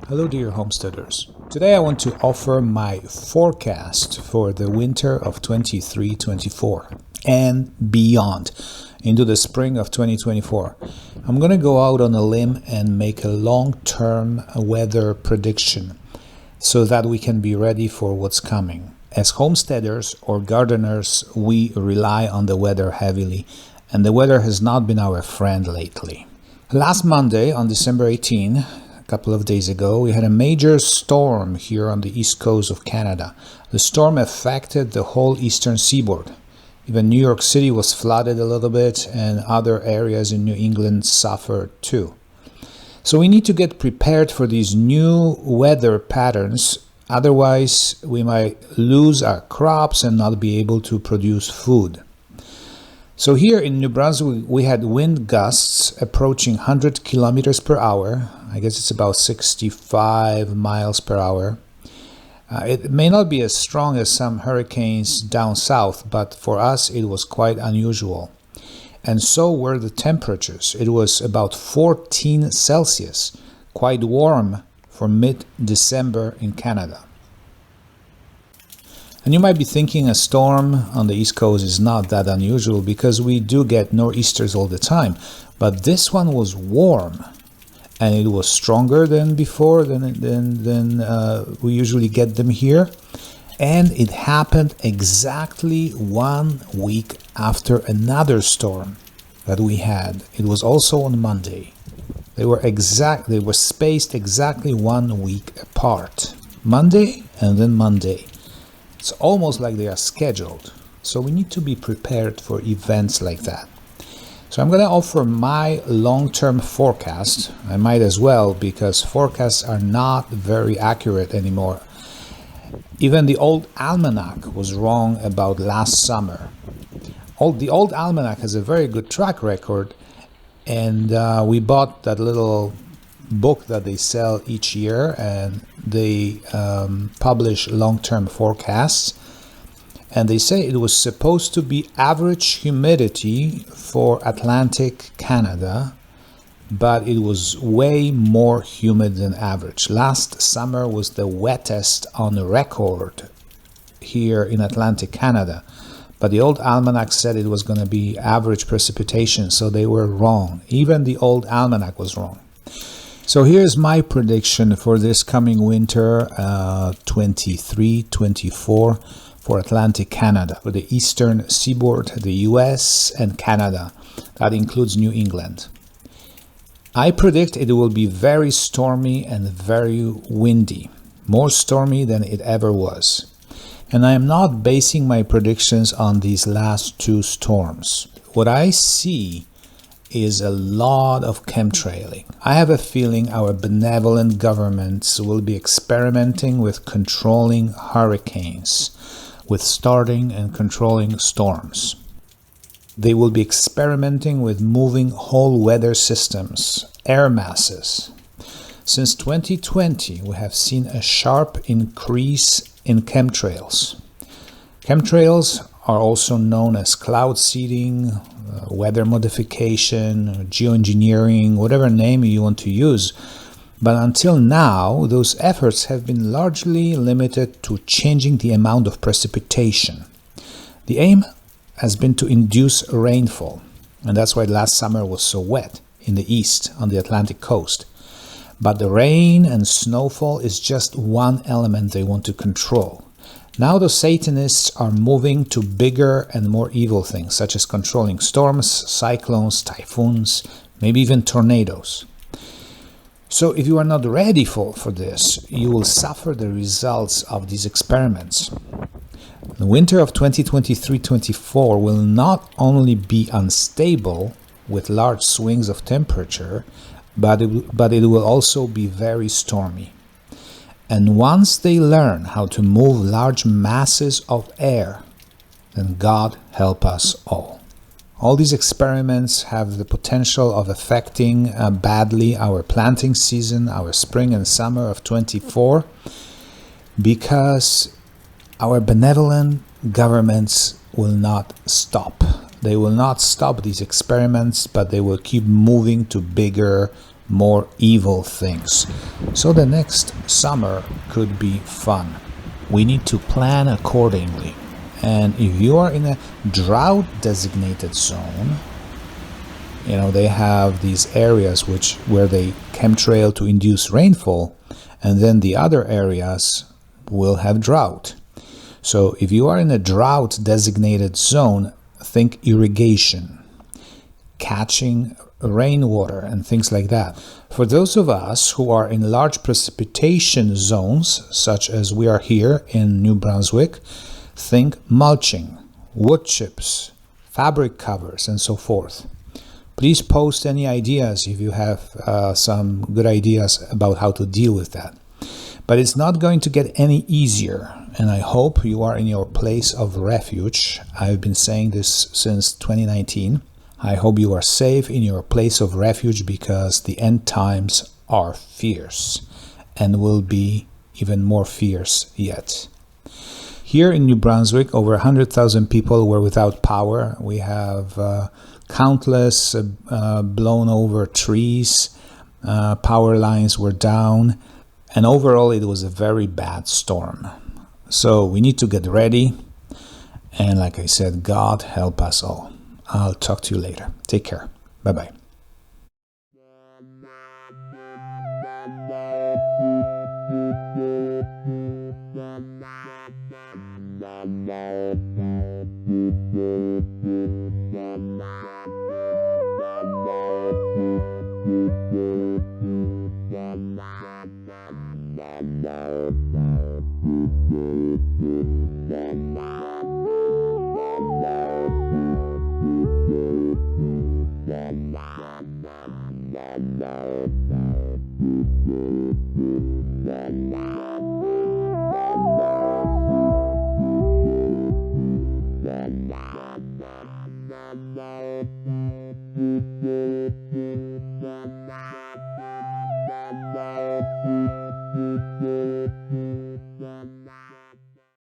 Hello dear homesteaders. Today I want to offer my forecast for the winter of 23-24 and beyond into the spring of 2024. I'm going to go out on a limb and make a long-term weather prediction so that we can be ready for what's coming. As homesteaders or gardeners, we rely on the weather heavily, and the weather has not been our friend lately. Last Monday, on December 18, a couple of days ago, we had a major storm here on the east coast of Canada. The storm affected the whole eastern seaboard. Even New York City was flooded a little bit, and other areas in New England suffered too. So we need to get prepared for these new weather patterns, otherwise we might lose our crops and not be able to produce food. So here in New Brunswick, we had wind gusts approaching 100 kilometers per hour. I guess it's about 65 miles per hour. It may not be as strong as some hurricanes down south, but for us it was quite unusual. And so were the temperatures. It was about 14 Celsius, quite warm for mid-December in Canada. And you might be thinking a storm on the East Coast is not that unusual because we do get nor'easters all the time. But this one was warm, and it was stronger than before, than we usually get them here. And it happened exactly 1 week after another storm that we had. It was also on Monday. They were spaced exactly 1 week apart. Monday and then Monday. It's almost like they are scheduled. So we need to be prepared for events like that. So I'm going to offer my long-term forecast. I might as well, because forecasts are not very accurate anymore. Even the old almanac was wrong about last summer. The old almanac has a very good track record, and we bought that little book that they sell each year, and they publish long-term forecasts, and they say it was supposed to be average humidity for Atlantic Canada, but it was way more humid than average. Last summer was the wettest on record here in Atlantic Canada, but the old almanac said it was going to be average precipitation, so they were wrong. Even the old almanac was wrong. So here's my prediction for this coming winter, 23-24, for Atlantic Canada, for the eastern seaboard, the US and Canada. That includes New England. I predict it will be very stormy and very windy, more stormy than it ever was. And I am not basing my predictions on these last two storms. What I see is a lot of chemtrailing. I have a feeling our benevolent governments will be experimenting with controlling hurricanes, with starting and controlling storms. They will be experimenting with moving whole weather systems, air masses. Since 2020, we have seen a sharp increase in chemtrails. Chemtrails are also known as cloud seeding, weather modification, geoengineering, whatever name you want to use. But until now, those efforts have been largely limited to changing the amount of precipitation. The aim has been to induce rainfall, and that's why last summer was so wet in the east on the Atlantic coast. But the rain and snowfall is just one element they want to control. Now the Satanists are moving to bigger and more evil things, such as controlling storms, cyclones, typhoons, maybe even tornadoes. So if you are not ready for this, you will suffer the results of these experiments. The winter of 2023-24 will not only be unstable with large swings of temperature, but it will also be very stormy. And once they learn how to move large masses of air, then God help us all. All these experiments have the potential of affecting badly our planting season, our spring and summer of 24, because our benevolent governments will not stop. They will not stop these experiments, but they will keep moving to bigger, more evil things. So the next summer could be fun. We need to plan accordingly. And if you are in a drought designated zone, they have these areas where they chemtrail to induce rainfall, and then the other areas will have drought. So if you are in a drought designated zone, think irrigation, catching rainwater and things like that. For those of us who are in large precipitation zones, such as we are here in New Brunswick, think mulching, wood chips, fabric covers, and so forth. Please post any ideas if you have some good ideas about how to deal with that. But it's not going to get any easier, and I hope you are in your place of refuge. I've been saying this since 2019. I hope you are safe in your place of refuge, because the end times are fierce and will be even more fierce yet. Here in New Brunswick, over 100,000 people were without power. We have countless blown over trees, power lines were down, and overall it was a very bad storm. So we need to get ready, and like I said, God help us all. I'll talk to you later. Take care. Bye-bye.